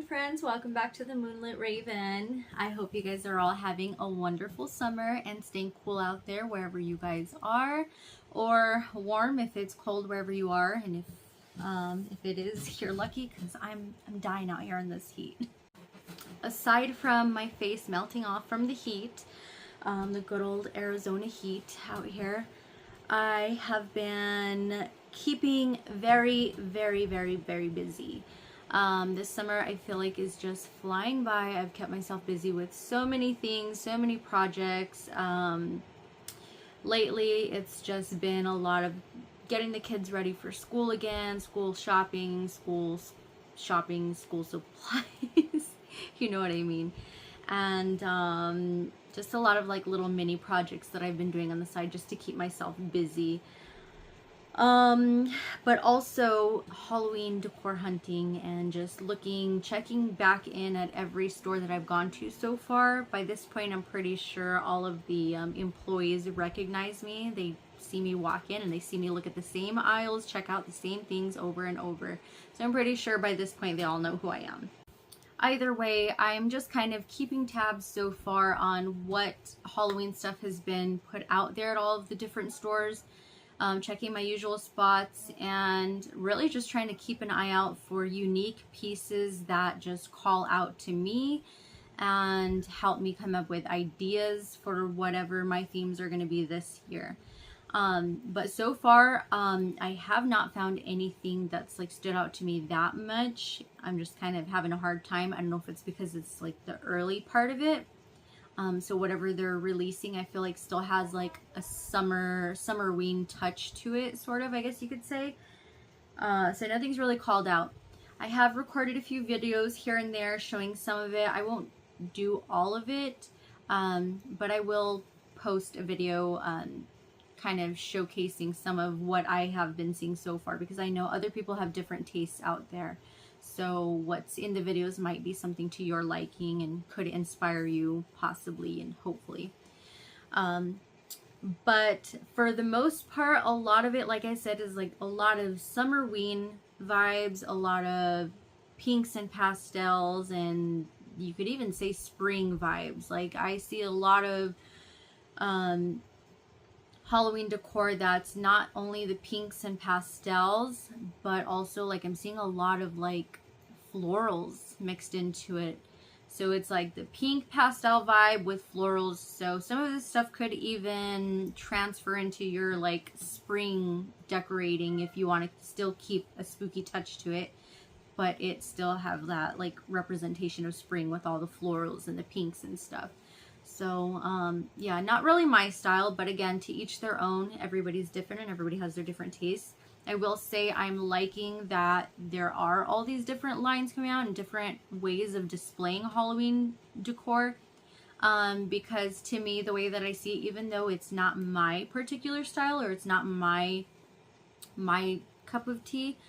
friends, welcome back to the Moonlit Raven. I hope you guys are all having a wonderful summer and staying cool out there wherever you guys are, or warm if it's cold wherever you are, and if it is, you're lucky because I'm dying out here in this heat. Aside from my face melting off from the heat, the good old Arizona heat out here, I have been keeping very busy. This summer I feel like is just flying by. I've kept myself busy with so many things, so many projects. Lately it's just been a lot of getting the kids ready for school again, school shopping, school supplies. You know what I mean. And just a lot of like little mini projects that I've been doing on the side just to keep myself busy. But also Halloween decor hunting and just checking back in at every store that I've gone to so far. By this point, I'm pretty sure all of the employees recognize me. They see me walk in and they see me look at the same aisles, check out the same things over and over. So I'm pretty sure by this point they all know who I am. Either way, I'm just kind of keeping tabs so far on what Halloween stuff has been put out there at all of the different stores. Checking my usual spots and really just trying to keep an eye out for unique pieces that just call out to me and help me come up with ideas for whatever my themes are going to be this year. But so far, I have not found anything that's like stood out to me that much. I'm just kind of having a hard time. I don't know if it's because it's like the early part of it. So whatever they're releasing, I feel like still has like a summerween touch to it, sort of, I guess you could say. So nothing's really called out. I have recorded a few videos here and there showing some of it. I won't do all of it, but I will post a video kind of showcasing some of what I have been seeing so far, because I know other people have different tastes out there. So what's in the videos might be something to your liking and could inspire you possibly and hopefully. But for the most part, a lot of it, like I said, is like a lot of summerween vibes, a lot of pinks and pastels, and you could even say spring vibes. Like I see a lot of Halloween decor that's not only the pinks and pastels, but also like I'm seeing a lot of like florals mixed into it. So it's like the pink pastel vibe with florals. So some of this stuff could even transfer into your like spring decorating if you want to still keep a spooky touch to it, but it still have that like representation of spring with all the florals and the pinks and stuff. So yeah, not really my style, but again, to each their own. Everybody's different and everybody has their different tastes. I will say I'm liking that there are all these different lines coming out and different ways of displaying Halloween decor, because to me, the way that I see it, even though it's not my particular style or it's not my cup of tea,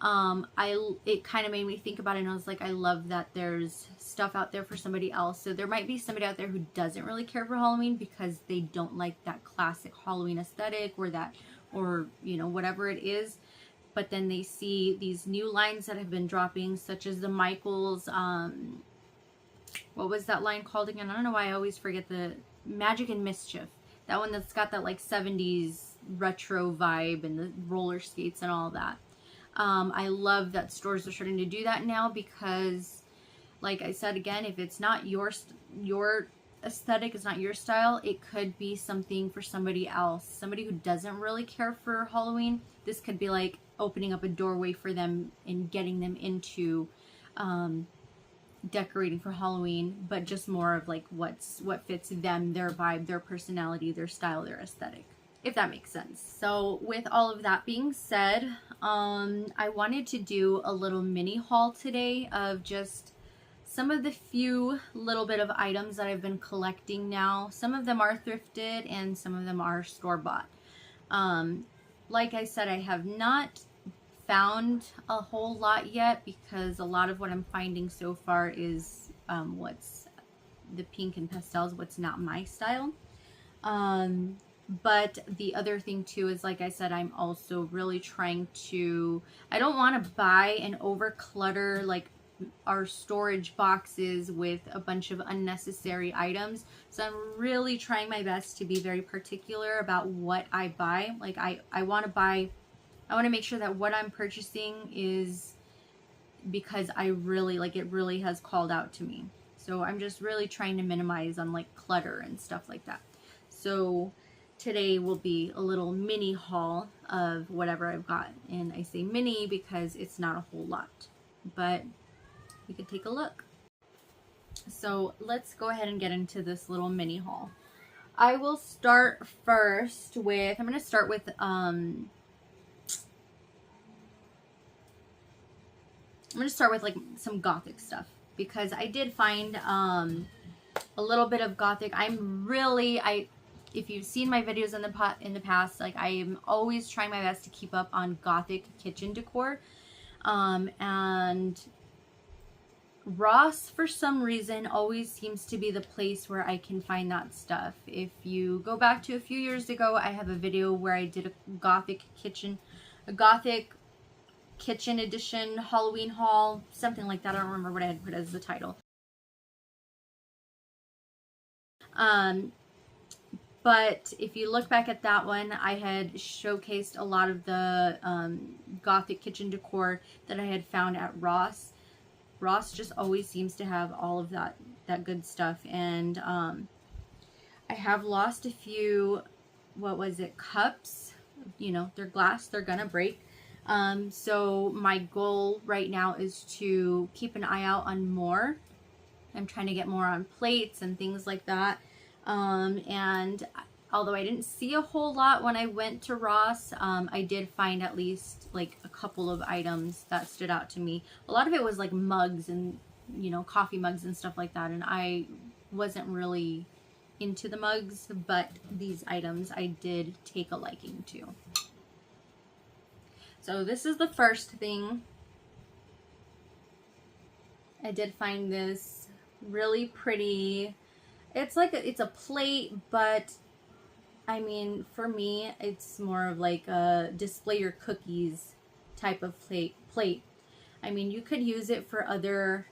it kind of made me think about it, and I was like, I love that there's stuff out there for somebody else. So there might be somebody out there who doesn't really care for Halloween because they don't like that classic Halloween aesthetic or you know, whatever it is. But then they see these new lines that have been dropping, such as the Michaels, what was that line called again? I don't know why I always forget. The Magic and Mischief. That one that's got that like 70s retro vibe and the roller skates and all that. I love that stores are starting to do that now because, like I said again, if it's not your aesthetic, it's not your style, it could be something for somebody else. Somebody who doesn't really care for Halloween, this could be like opening up a doorway for them and getting them into decorating for Halloween, but just more of like what fits them, their vibe, their personality, their style, their aesthetic, if that makes sense. So with all of that being said, I wanted to do a little mini haul today of just some of the few little bit of items that I've been collecting now. Some of them are thrifted and some of them are store-bought. Like I said, I have not found a whole lot yet because a lot of what I'm finding so far is what's the pink and pastels, what's not my style. But the other thing too is, like I said, I'm also really trying to, I don't want to buy and over clutter like our storage boxes with a bunch of unnecessary items. So I'm really trying my best to be very particular about what I buy. Like I want to make sure that what I'm purchasing is because I really like it, really has called out to me. So I'm just really trying to minimize on like clutter and stuff like that. So today will be a little mini haul of whatever I've got. And I say mini because it's not a whole lot, but you can take a look. So let's go ahead and get into this little mini haul. I will start first with, I'm going to start with, like some gothic stuff, because I did find a little bit of gothic. If you've seen my videos in the past, like I am always trying my best to keep up on gothic kitchen decor, and Ross for some reason always seems to be the place where I can find that stuff. If you go back to a few years ago, I have a video where I did a gothic kitchen edition Halloween haul, something like that. I don't remember what I had put as the title. But if you look back at that one, I had showcased a lot of the gothic kitchen decor that I had found at Ross. Ross just always seems to have all of that good stuff. And I have lost a few, cups. You know, they're glass, they're gonna break. So my goal right now is to keep an eye out on more. I'm trying to get more on plates and things like that. And although I didn't see a whole lot when I went to Ross, I did find at least like a couple of items that stood out to me. A lot of it was like mugs and, you know, coffee mugs and stuff like that. And I wasn't really into the mugs, but these items I did take a liking to. So this is the first thing. I did find this really pretty. It's like it's a plate, but I mean, for me, it's more of like a display your cookies type of plate. I mean, you could use it for other,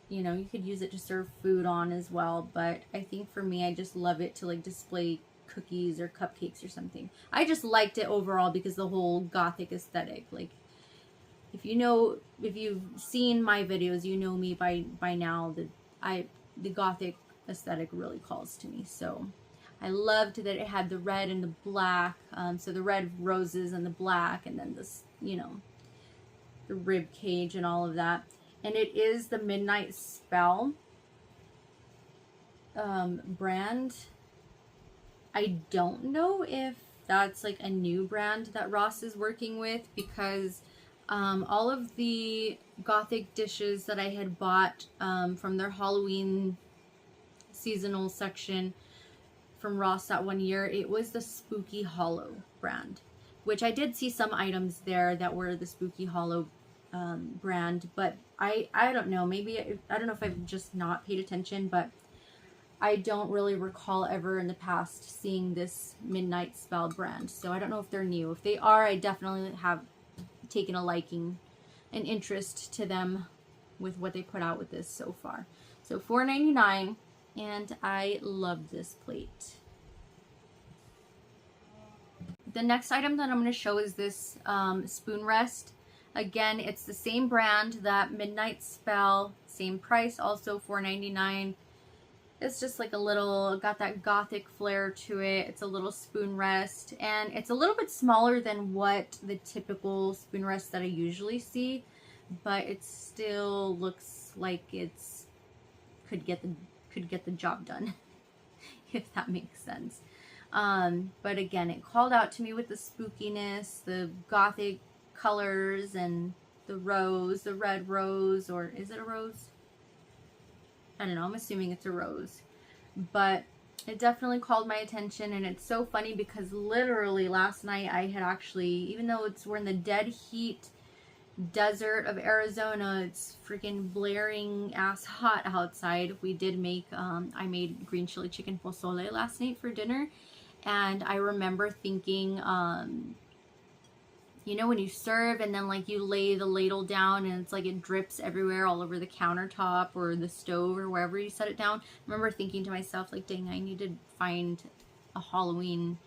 you know, you could use it to serve food on as well, but I think for me, I just love it to like display cookies or cupcakes or something. I just liked it overall because the whole gothic aesthetic. Like, if you've seen my videos, you know me by now that the gothic aesthetic really calls to me. So I loved that it had the red and the black, so the red roses and the black, and then this, you know, the rib cage and all of that. And it is the Midnight Spell brand. I don't know if that's like a new brand that Ross is working with, because all of the gothic dishes that I had bought from their Halloween seasonal section from Ross that one year, it was the Spooky Hollow brand, which I did see some items there that were the Spooky Hollow brand, but I don't know, maybe I don't know if I've just not paid attention, but I don't really recall ever in the past seeing this Midnight Spell brand. So I don't know if they're new. If they are, I definitely have taken a liking and interest to them with what they put out with this so far. So $4.99, and I love this plate. The next item that I'm going to show is this spoon rest. Again, it's the same brand, that Midnight Spell, same price, also $4.99. It's just like a little, got that gothic flair to it. It's a little spoon rest, and it's a little bit smaller than what the typical spoon rest that I usually see, but it still looks like it's could get the job done, if that makes sense. But again, it called out to me with the spookiness, the gothic colors, and the rose, the red rose, or is it a rose? I don't know, I'm assuming it's a rose, but it definitely called my attention. And it's so funny because literally last night I had actually, even though we're in the dead heat desert of Arizona, it's freaking blaring ass hot outside, we did make, I made green chili chicken pozole last night for dinner, and I remember thinking, you know, when you serve and then like you lay the ladle down and it's like it drips everywhere all over the countertop or the stove or wherever you set it down. I remember thinking to myself, like, dang, I need to find a Halloween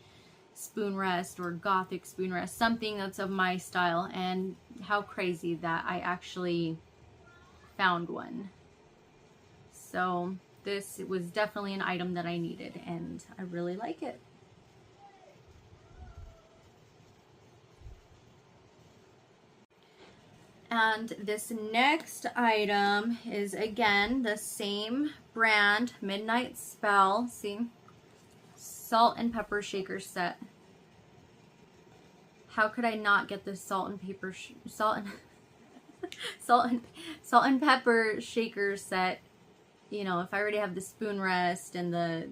spoon rest or gothic spoon rest, something that's of my style. And how crazy that I actually found one. So this was definitely an item that I needed, and I really like it. And this next item is again the same brand, Midnight Spell. See? Salt and pepper shaker set. How could I not get this salt and pepper shaker set? You know, if I already have the spoon rest and the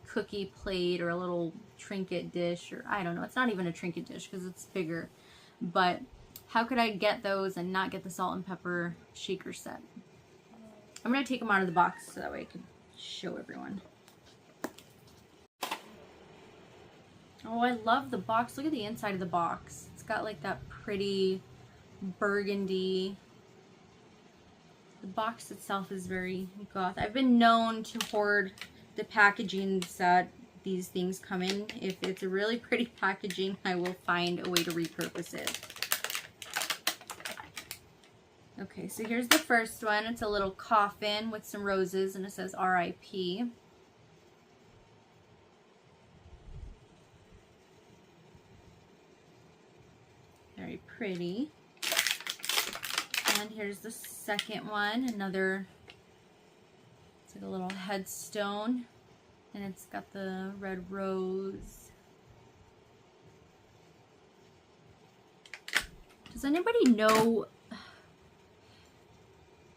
cookie plate or a little trinket dish, or I don't know, it's not even a trinket dish because it's bigger, but how could I get those and not get the salt and pepper shaker set? I'm going to take them out of the box so that way I can show everyone. Oh, I love the box. Look at the inside of the box. It's got like that pretty burgundy. The box itself is very goth. I've been known to hoard the packaging that these things come in. If it's a really pretty packaging, I will find a way to repurpose it. Okay, so here's the first one. It's a little coffin with some roses and it says R.I.P. Very pretty. And here's the second one. Another, it's like a little headstone. And it's got the red rose. Does anybody know?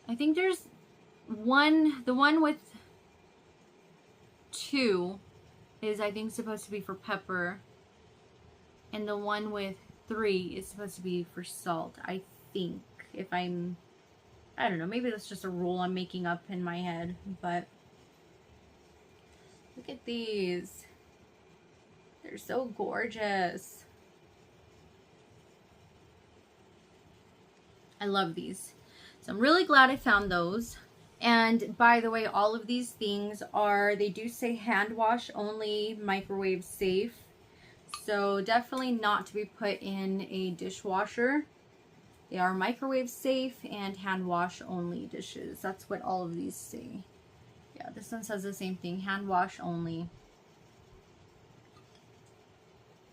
I think there's one, the one with 2 is I think supposed to be for pepper. And the one with 3 is supposed to be for salt, I think. If I don't know, maybe that's just a rule I'm making up in my head, but look at these. They're so gorgeous. I love these. So I'm really glad I found those. And by the way, all of these things are, they do say hand wash only, microwave safe. So definitely not to be put in a dishwasher. They are microwave safe and hand wash only dishes. That's what all of these say. Yeah, this one says the same thing, hand wash only.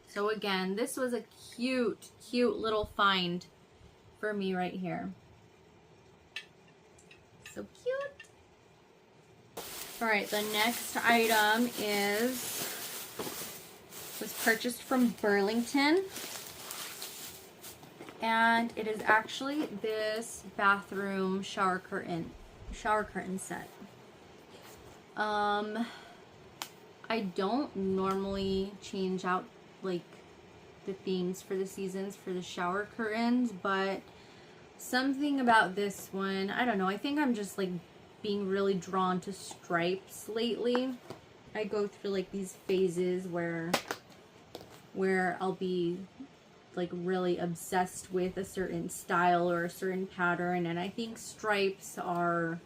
So again, this was a cute, cute little find for me right here. So cute. All right, the next item was purchased from Burlington. And it is actually this bathroom shower curtain set. I don't normally change out like the themes for the seasons for the shower curtains, but something about this one, I don't know, I think I'm just like being really drawn to stripes lately. I go through like these phases where I'll be like really obsessed with a certain style or a certain pattern, and I think stripes are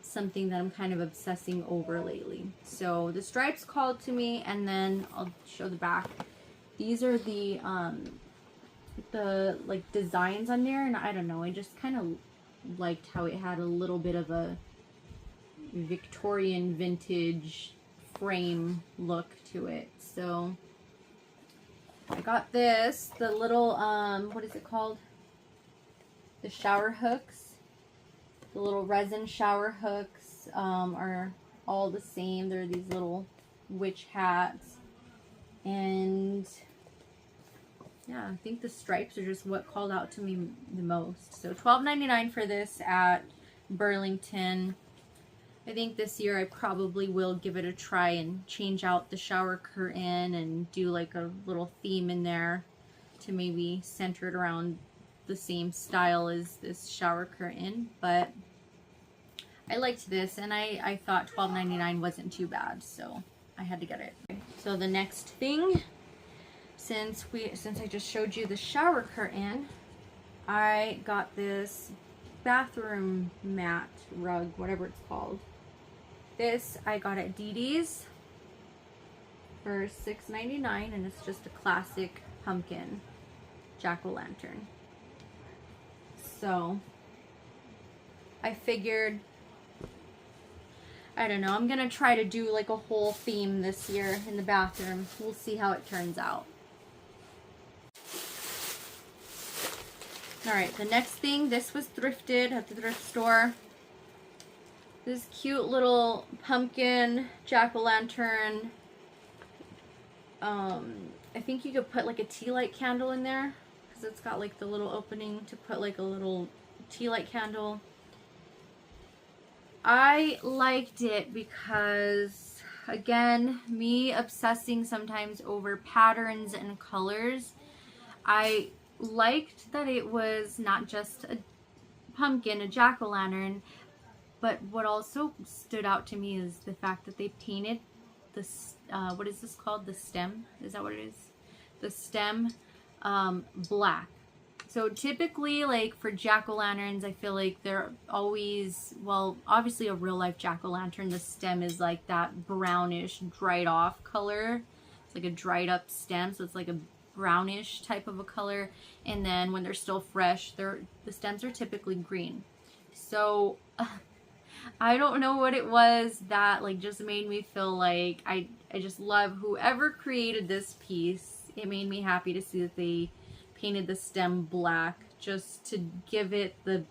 something that I'm kind of obsessing over lately. So the stripes called to me, and then I'll show the back. These are the like designs on there, and I don't know, I just kind of liked how it had a little bit of a Victorian vintage frame look to it. So I got this, the little what is it called, the shower hooks. The little resin shower hooks are all the same. They're these little witch hats, and yeah, I think the stripes are just what called out to me the most. So $12.99 for this at Burlington. I think this year I probably will give it a try and change out the shower curtain and do like a little theme in there to maybe center it around the same style as this shower curtain. But I liked this, and I thought $12.99 wasn't too bad, so I had to get it. So the next thing, since I just showed you the shower curtain, I got this bathroom mat rug, whatever it's called. This I got at DD's for $6.99, and it's just a classic pumpkin jack-o'-lantern. So I figured, I don't know, I'm gonna try to do like a whole theme this year in the bathroom. We'll see how it turns out. Alright, the next thing, this was thrifted at the thrift store. This cute little pumpkin jack-o'-lantern. I think you could put like a tea light candle in there, because it's got like the little opening to put like a little tea light candle. I liked it because, again, me obsessing sometimes over patterns and colors, I liked that it was not just a pumpkin, a jack-o'-lantern, but what also stood out to me is the fact that they painted this, what is this called? The stem? Is that what it is? The stem black. So typically, like for jack-o'-lanterns, I feel like they're always, well, obviously a real-life jack-o'-lantern, the stem is like that brownish, dried-off color. It's like a dried-up stem, so it's like a brownish type of a color. And then when they're still fresh, the stems are typically green. So I don't know what it was that like just made me feel like I just love whoever created this piece. It made me happy to see that they painted the stem black just to give it the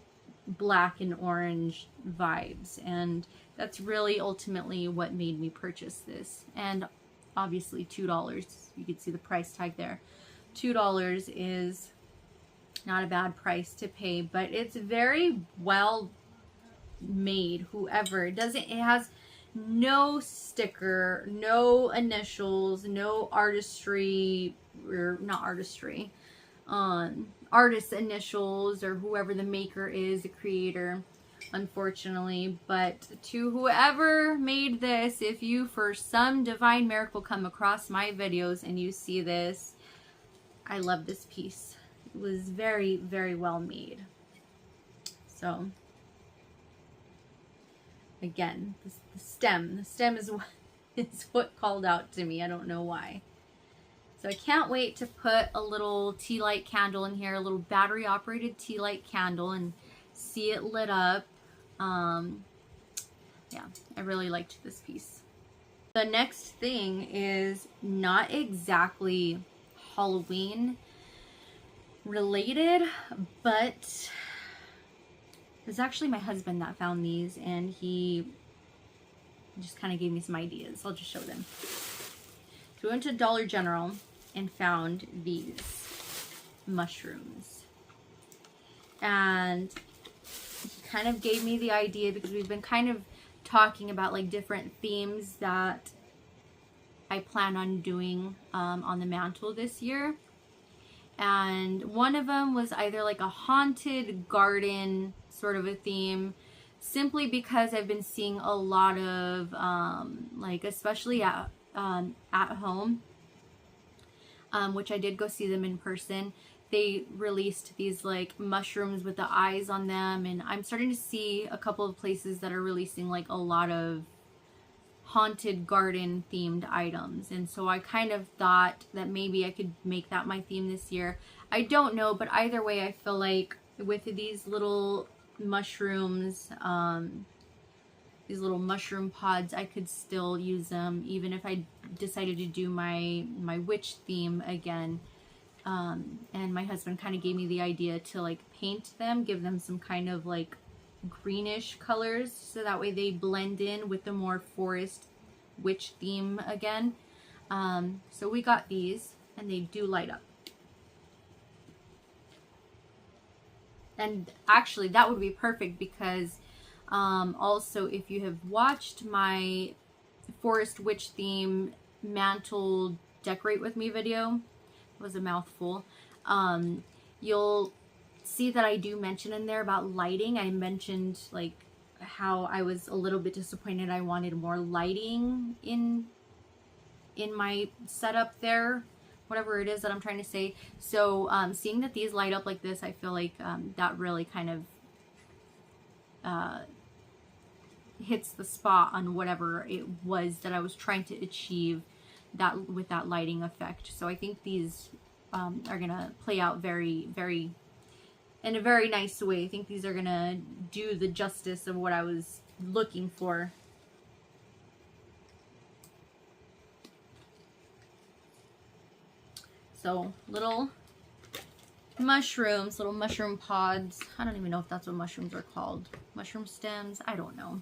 black and orange vibes, and that's really ultimately what made me purchase this. And obviously $2, you can see the price tag there. $2 is not a bad price to pay, but it's very well made. Whoever it has no sticker, no initials, no artistry, or not artistry, artist initials, or whoever the maker is, the creator, unfortunately. But to whoever made this, if you for some divine miracle come across my videos and you see this, I love this piece. It was very, very well made. So again, the stem is what called out to me. I don't know why. So I can't wait to put a little tea light candle in here, a little battery operated tea light candle, and see it lit up. Yeah, I really liked this piece. The next thing is not exactly Halloween related, but it's actually my husband that found these, and he just kind of gave me some ideas. I'll just show them. So we went to Dollar General and found these mushrooms, and he kind of gave me the idea because we've been kind of talking about like different themes that I plan on doing on the mantle this year. And one of them was either like a haunted garden sort of a theme, simply because I've been seeing a lot of like, especially at home, which I did go see them in person. They released these like mushrooms with the eyes on them, and I'm starting to see a couple of places that are releasing like a lot of haunted garden themed items. And so I kind of thought that maybe I could make that my theme this year. I don't know, but either way, I feel like with these little mushrooms, these little mushroom pods, I could still use them even if I decided to do my witch theme again. And my husband kind of gave me the idea to like paint them, give them some kind of like greenish colors, so that way they blend in with the more forest witch theme again. So we got these, and they do light up. And actually that would be perfect because also if you have watched my forest witch theme mantle decorate with me video, it was a mouthful, you'll see that I do mention in there about lighting. I mentioned like how I was a little bit disappointed. I wanted more lighting in my setup there whatever it is that I'm trying to say. So seeing that these light up like this, I feel like that really kind of hits the spot on whatever it was that I was trying to achieve that with that lighting effect. So I think these are gonna play out very, very in a very nice way. I think these are gonna do the justice of what I was looking for. So little mushrooms, little mushroom pods. I don't even know if that's what mushrooms are called. Mushroom stems, I don't know.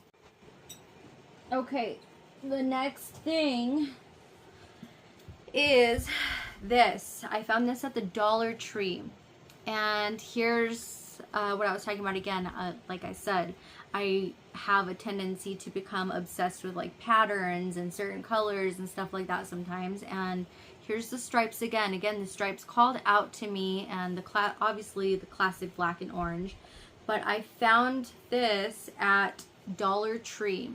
Okay, the next thing is this. I found this at the Dollar Tree. And here's what I was talking about again. Like I said, I have a tendency to become obsessed with like patterns and certain colors and stuff like that sometimes. And here's the stripes again. Again, the stripes called out to me, and the obviously the classic black and orange. But I found this at Dollar Tree,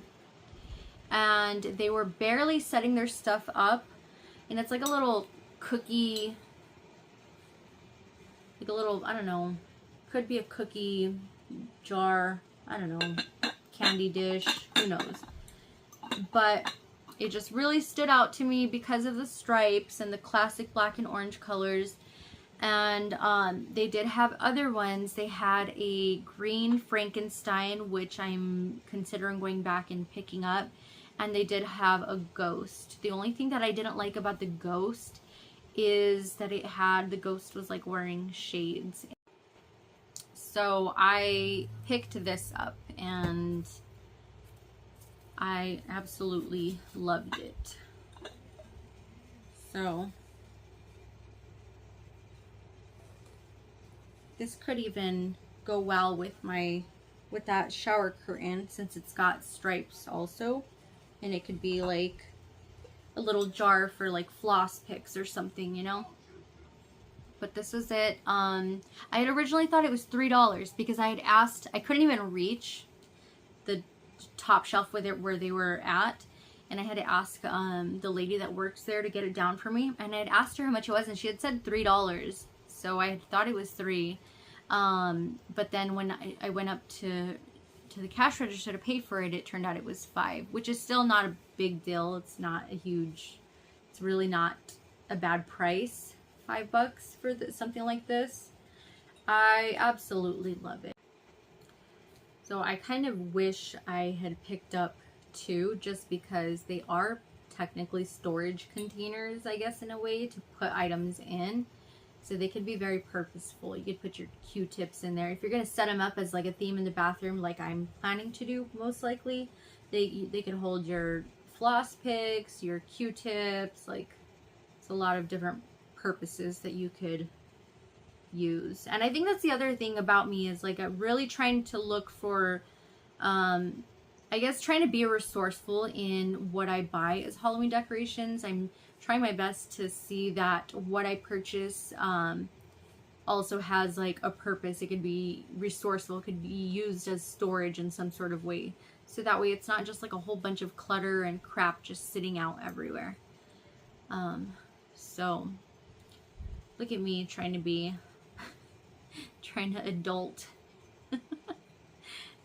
and they were barely setting their stuff up, and it's like a little cookie, like a little, I don't know, could be a cookie jar, I don't know, candy dish, who knows. But it just really stood out to me because of the stripes and the classic black and orange colors. And they did have other ones. They had a green Frankenstein, which I'm considering going back and picking up. And they did have a ghost. The only thing that I didn't like about the ghost is that the ghost was like wearing shades. So I picked this up and I absolutely loved it. So this could even go well with that shower curtain, since it's got stripes also. And it could be like a little jar for like floss picks or something, you know. But this was it. I had originally thought it was $3 because I had asked, I couldn't even reach the top shelf with it where they were at, and I had to ask the lady that works there to get it down for me, and I had asked her how much it was, and she had said $3. So I had thought it was $3. But then when I went up to the cash register to pay for it, it turned out it was $5, which is still not a big deal. It's not a huge, it's really not a bad price. $5 for something like this. I absolutely love it. So I kind of wish I had picked up 2, just because they are technically storage containers, I guess, in a way, to put items in. So they could be very purposeful. You could put your Q-tips in there. If you're going to set them up as like a theme in the bathroom, like I'm planning to do most likely, they could hold your floss picks, your Q-tips, like it's a lot of different purposes that you could use. And I think that's the other thing about me, is like I'm really trying to look for, I guess trying to be resourceful in what I buy as Halloween decorations. I'm trying my best to see that what I purchase also has like a purpose. It could be resourceful, it could be used as storage in some sort of way. So that way it's not just like a whole bunch of clutter and crap just sitting out everywhere. So look at me trying to adult.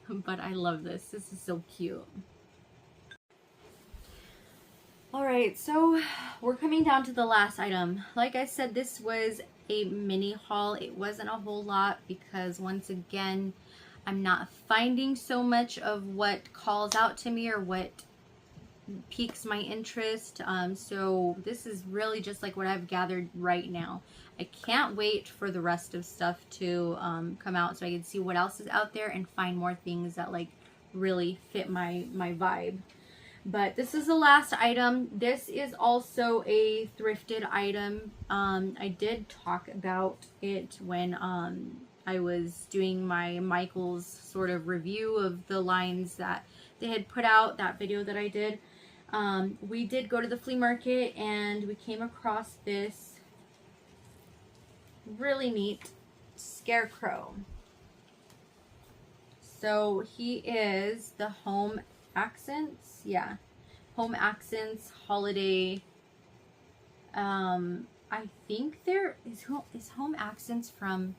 But I love this. This is so cute. Alright, so we're coming down to the last item. Like I said, this was a mini haul. It wasn't a whole lot because, once again, I'm not finding so much of what calls out to me or what piques my interest. So this is really just like what I've gathered right now. I can't wait for the rest of stuff to come out so I can see what else is out there and find more things that like really fit my vibe. But this is the last item. This is also a thrifted item. I did talk about it when I was doing my Michael's sort of review of the lines that they had put out, that video that I did. We did go to the flea market and we came across this really neat scarecrow. So he is the Home Accents, yeah, Home Accents holiday I think there is Home Accents from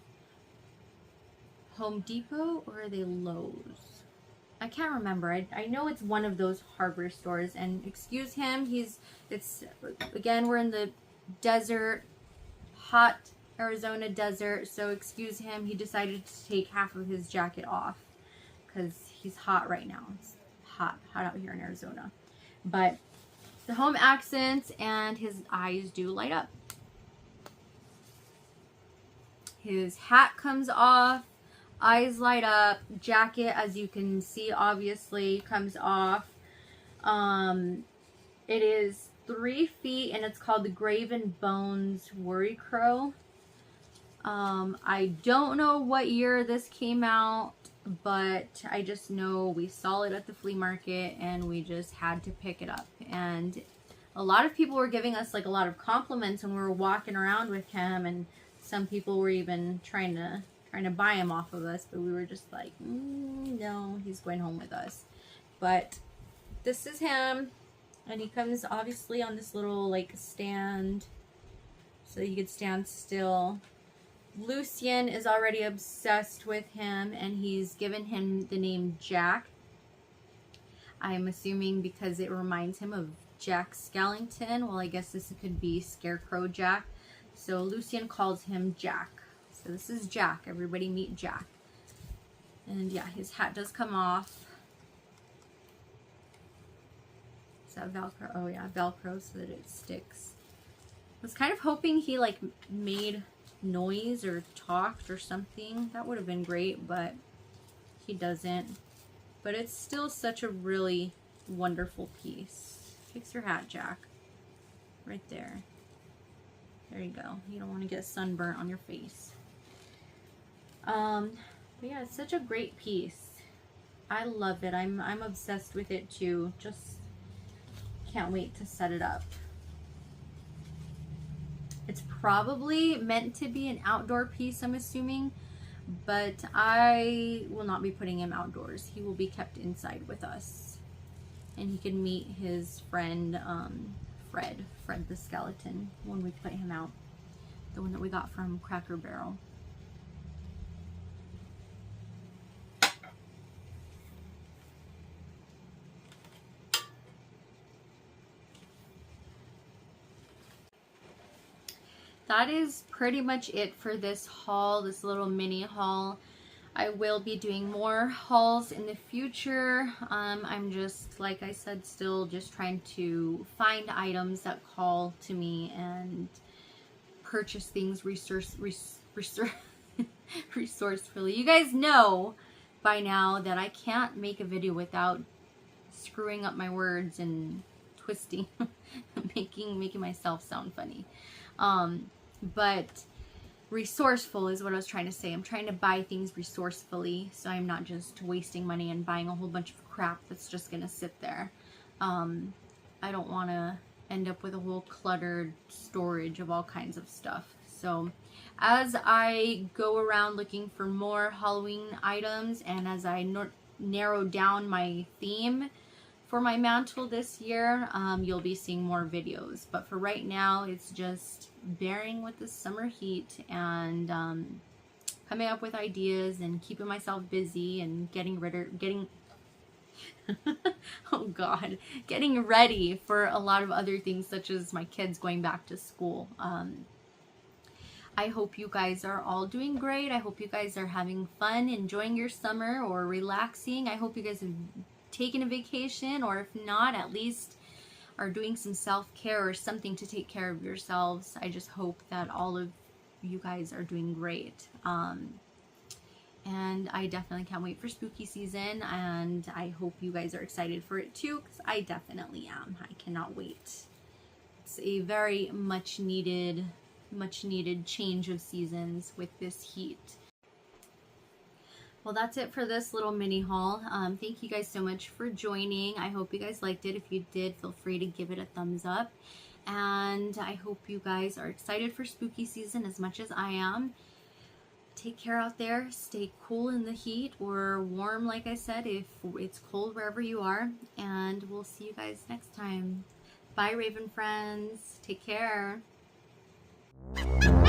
Home Depot, or are they Lowe's? I can't remember. I know it's one of those hardware stores. And excuse him, again, we're in the desert, hot Arizona desert, so excuse him. He decided to take half of his jacket off because he's hot right now. It's hot out here in Arizona. But the Home Accents, and his eyes do light up. His hat comes off, eyes light up, jacket, as you can see, obviously comes off. It is 3 feet, and it's called the Graven Bones Worry Crow. I don't know what year this came out, but I just know we saw it at the flea market and we just had to pick it up. And a lot of people were giving us like a lot of compliments when we were walking around with him, and some people were even trying to buy him off of us, but we were just like, no, he's going home with us. But this is him, and he comes obviously on this little like stand so he could stand still. Lucien is already obsessed with him, and he's given him the name Jack. I'm assuming because it reminds him of Jack Skellington. Well, I guess this could be Scarecrow Jack. So Lucien calls him Jack. So this is Jack. Everybody meet Jack. And yeah, his hat does come off. Is that Velcro? Oh yeah, Velcro so that it sticks. I was kind of hoping he like made noise or talked or something. That would have been great, but he doesn't. But it's still such a really wonderful piece. Fix your hat, Jack. Right there. There you go. You don't want to get sunburnt on your face. But yeah, it's such a great piece. I love it. I'm obsessed with it too. Just can't wait to set it up. It's probably meant to be an outdoor piece, I'm assuming, but I will not be putting him outdoors. He will be kept inside with us, and he can meet his friend Fred the skeleton, when we put him out, the one that we got from Cracker Barrel. That is pretty much it for this haul, this little mini haul. I will be doing more hauls in the future. I'm just, like I said, still just trying to find items that call to me and purchase things resourcefully. You guys know by now that I can't make a video without screwing up my words and twisting, making myself sound funny. But resourceful is what I was trying to say. I'm trying to buy things resourcefully, so I'm not just wasting money and buying a whole bunch of crap that's just gonna sit there. I don't want to end up with a whole cluttered storage of all kinds of stuff. So as I go around looking for more Halloween items, and as I narrow down my theme for my mantle this year, you'll be seeing more videos. But for right now, it's just bearing with the summer heat and coming up with ideas and keeping myself busy and getting oh God, getting ready for a lot of other things, such as my kids going back to school. I hope you guys are all doing great. I hope you guys are having fun, enjoying your summer, or relaxing. I hope you guys have taken a vacation, or if not, at least are doing some self-care or something to take care of yourselves. I just hope that all of you guys are doing great. And I definitely can't wait for spooky season, and I hope you guys are excited for it too, because I definitely am. I cannot wait. It's a very much needed change of seasons with this heat. Well, that's it for this little mini haul. Thank you guys so much for joining. I hope you guys liked it. If you did, feel free to give it a thumbs up. And I hope you guys are excited for spooky season as much as I am. Take care out there. Stay cool in the heat, or warm, like I said, if it's cold wherever you are. And we'll see you guys next time. Bye, Raven friends. Take care. you.